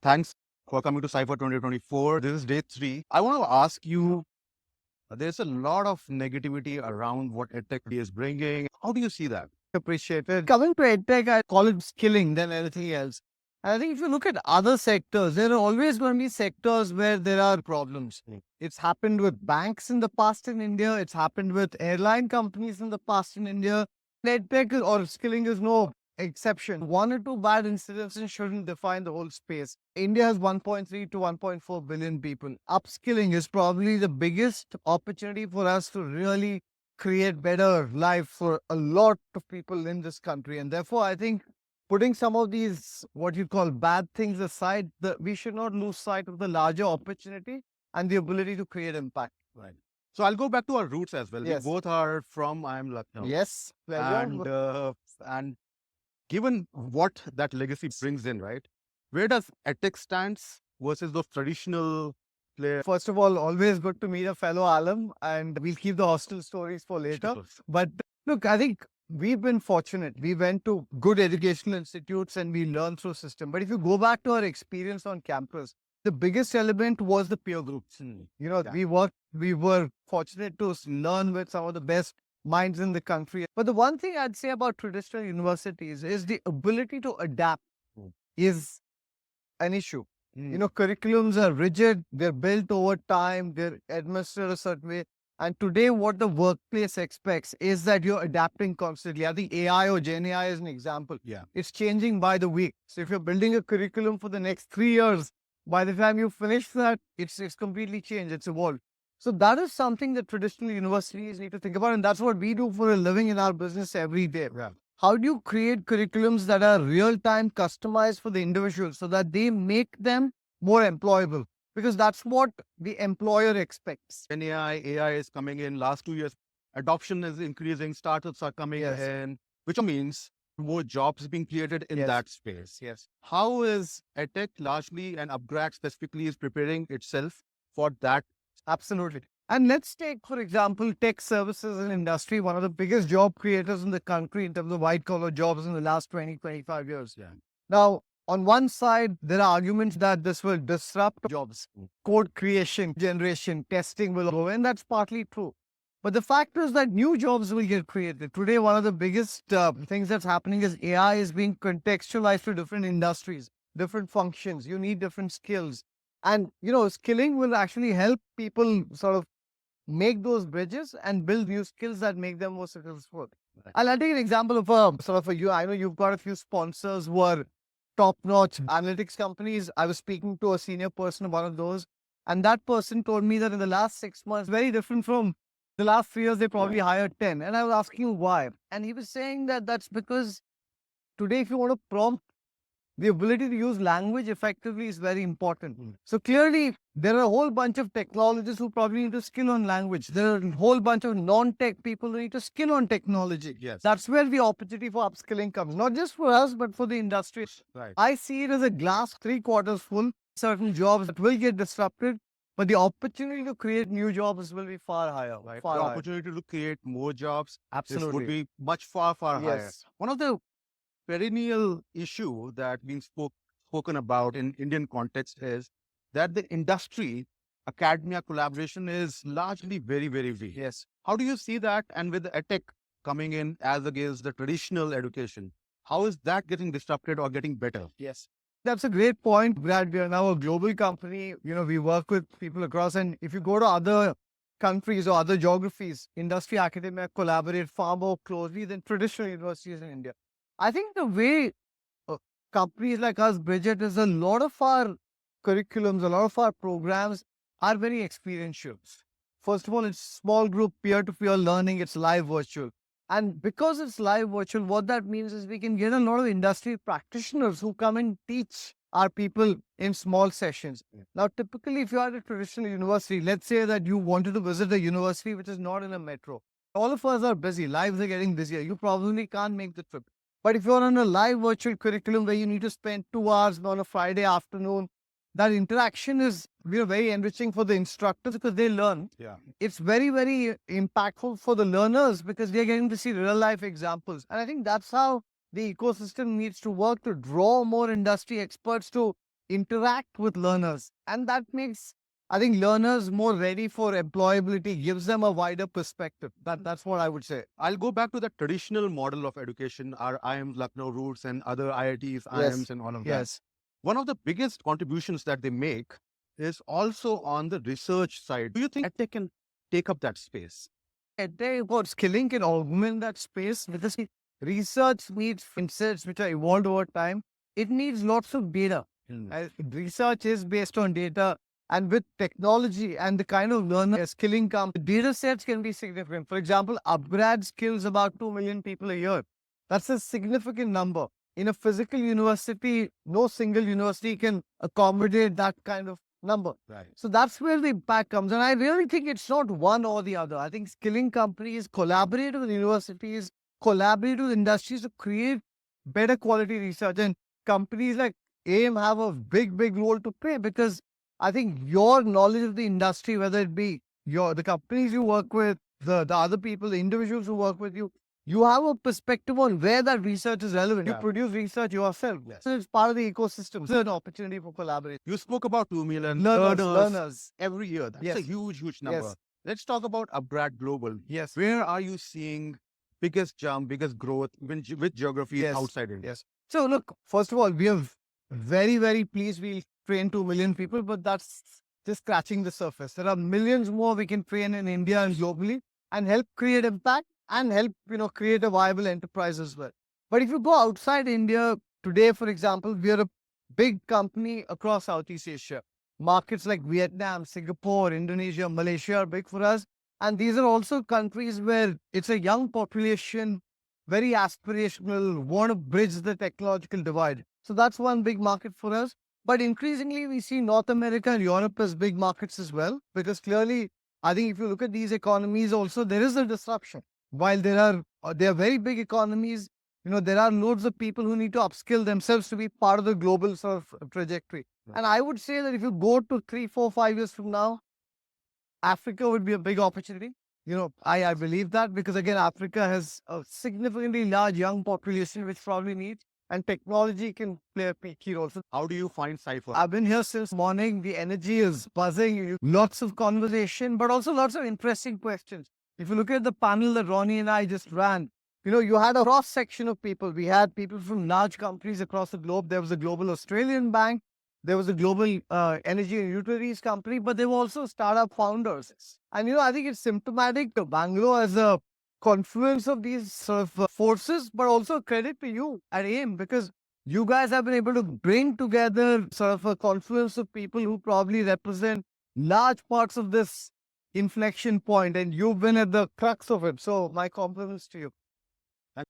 Thanks for coming to Cypher 2024. This is day 3. I want to ask you, there's a lot of negativity around what EdTech is bringing. How do you see that? Appreciate it. Coming to EdTech, I call it skilling than anything else. And I think if you look at other sectors, there are always going to be sectors where there are problems. It's happened with banks in the past in India. It's happened with airline companies in the past in India. EdTech or skilling is no exception. One or two bad incidents shouldn't define the whole space. India has 1.3 to 1.4 billion people. Upskilling is probably the biggest opportunity for us to really create better life for a lot of people in this country. And therefore, I think putting some of these, what you call bad things aside, we should not lose sight of the larger opportunity and the ability to create impact. Right. So I'll go back to our roots as well. Yes. We both are from Lucknow. Yes. And given what that legacy brings in, right? Where does EdTech stands versus those traditional players? First of all, always good to meet a fellow alum, and we'll keep the hostel stories for later. But look, I think we've been fortunate. We went to good educational institutes and we learned through system. But if you go back to our experience on campus, the biggest element was the peer groups. We were fortunate to learn with some of the best minds in the country. But the one thing I'd say about traditional universities is the ability to adapt is an issue. Curriculums are rigid, they're built over time, they're administered a certain way. And today, what the workplace expects is that you're adapting constantly. I think AI or Gen AI is an example. Yeah. It's changing by the week. So if you're building a curriculum for the next 3 years, by the time you finish that, it's completely changed, it's evolved. So that is something that traditional universities need to think about. And that's what we do for a living in our business every day. Yeah. How do you create curriculums that are real-time customized for the individual so that they make them more employable? Because that's what the employer expects. AI is coming in last 2 years. Adoption is increasing. Startups are coming in, which means more jobs being created in that space. Yes. How is EdTech largely and upGrad's specifically is preparing itself for that? Absolutely. And let's take, for example, tech services and industry, one of the biggest job creators in the country in terms of white-collar jobs in the last 20, 25 years. Yeah. Now, on one side, there are arguments that this will disrupt jobs. Code creation, generation, testing will go, and that's partly true. But the fact is that new jobs will get created. Today, one of the biggest things that's happening is AI is being contextualized to different industries, different functions. You need different skills. And, skilling will actually help people sort of make those bridges and build new skills that make them more successful. Right. I'll take an example of I know you've got a few sponsors who are top-notch analytics companies. I was speaking to a senior person of one of those, and that person told me that in the last 6 months, very different from the last 3 years, they probably hired 10. And I was asking him why. And he was saying that that's because today, if you want to prompt, the ability to use language effectively is very important. So clearly, there are a whole bunch of technologists who probably need to skill on language. There are a whole bunch of non-tech people who need to skill on technology. Yes. That's where the opportunity for upskilling comes, not just for us, but for the industry. Right. I see it as a glass 3/4 full. Certain jobs that will get disrupted, but the opportunity to create new jobs will be far higher. Right. Far the higher. Opportunity to create more jobs Absolutely would be much far higher. Yes. One of the perennial issue that being spoken about in Indian context is that the industry academia collaboration is largely very, very weak. Yes. How do you see that? And with the EdTech coming in as against the traditional education, how is that getting disrupted or getting better? Yes. That's a great point, Brad. We are now a global company. We work with people across. And if you go to other countries or other geographies, industry academia collaborate far more closely than traditional universities in India. I think the way companies like us bridge it is a lot of our curriculums, a lot of our programs are very experiential. First of all, it's small group peer-to-peer learning. It's live virtual. And because it's live virtual, what that means is we can get a lot of industry practitioners who come and teach our people in small sessions. Now, typically, if you're at a traditional university, let's say that you wanted to visit a university which is not in a metro. All of us are busy. Lives are getting busier. You probably can't make the trip. But if you're on a live virtual curriculum where you need to spend 2 hours on a Friday afternoon, that interaction is very enriching for the instructors because they learn. Yeah. It's very, very impactful for the learners because they're getting to see real life examples. And I think that's how the ecosystem needs to work to draw more industry experts to interact with learners. And that makes, I think, learners more ready for employability, gives them a wider perspective. That's what I would say. I'll go back to the traditional model of education, our IIMs, Lucknow roots, and other IITs, IIMs, and all of that. Yes. One of the biggest contributions that they make is also on the research side. Do you think EdTech can take up that space? EdTech or skilling can augment that space because research needs insights which are evolved over time. It needs lots of data. Research is based on data, and with technology and the kind of learner skilling comes, data sets can be significant. For example, upGrad's skills about 2 million people a year. That's a significant number. In a physical university, no single university can accommodate that kind of number. Right. So that's where the impact comes. And I really think it's not one or the other. I think skilling companies collaborate with universities, collaborate with industries to create better quality research. And companies like AIM have a big role to play, because I think your knowledge of the industry, whether it be the companies you work with, the other people, the individuals who work with you, you have a perspective on where that research is relevant. Yeah. You produce research yourself. Yes. So it's part of the ecosystem. It's an opportunity for collaboration. You spoke about 2 million Learners. every year. That's Yes. a huge number. Yes. Let's talk about upGrad Global. Yes. Where are you seeing biggest jump, biggest growth with geographies Yes. outside India? Yes. So look, first of all, we are very pleased we train 2 million people, but that's just scratching the surface. There are millions more we can train in India and globally and help create impact and help, create a viable enterprise as well. But if you go outside India today, for example, we are a big company across Southeast Asia. Markets like Vietnam, Singapore, Indonesia, Malaysia are big for us. And these are also countries where it's a young population, very aspirational, want to bridge the technological divide. So that's one big market for us. But increasingly, we see North America and Europe as big markets as well, because clearly, I think if you look at these economies also, there is a disruption. While they are very big economies, there are loads of people who need to upskill themselves to be part of the global sort of trajectory. Right. And I would say that if you go to 3, 4, 5 years from now, Africa would be a big opportunity. I believe that, because again, Africa has a significantly large young population which probably needs, and technology can play a key role. So How do you find Cypher? I've been here since morning. The energy is buzzing. Lots of conversation, but also lots of interesting questions. If you look at the panel that Ronnie and I just ran, you had a cross section of people. We had people from large companies across the globe. There was a global Australian bank. There was a global energy and utilities company, but there were also startup founders. And, I think it's symptomatic to Bangalore as a confluence of these sort of forces, but also credit to you at AIM, because you guys have been able to bring together sort of a confluence of people who probably represent large parts of this inflection point, and you've been at the crux of it. So my compliments to you.